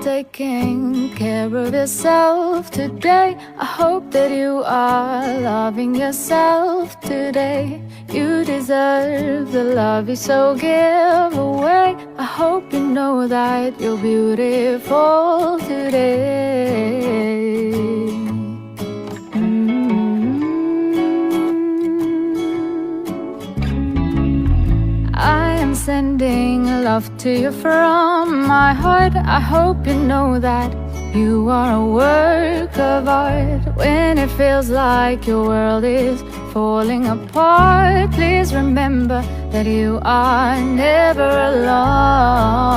taking care of yourself today. I hope that you are loving yourself today. You deserve the love you so give away. I hope you know that you're beautiful today. I am sending love to you from my heart. I hope you know that you are a work of art. When it feels like your world is falling apart, please remember that you are never alone.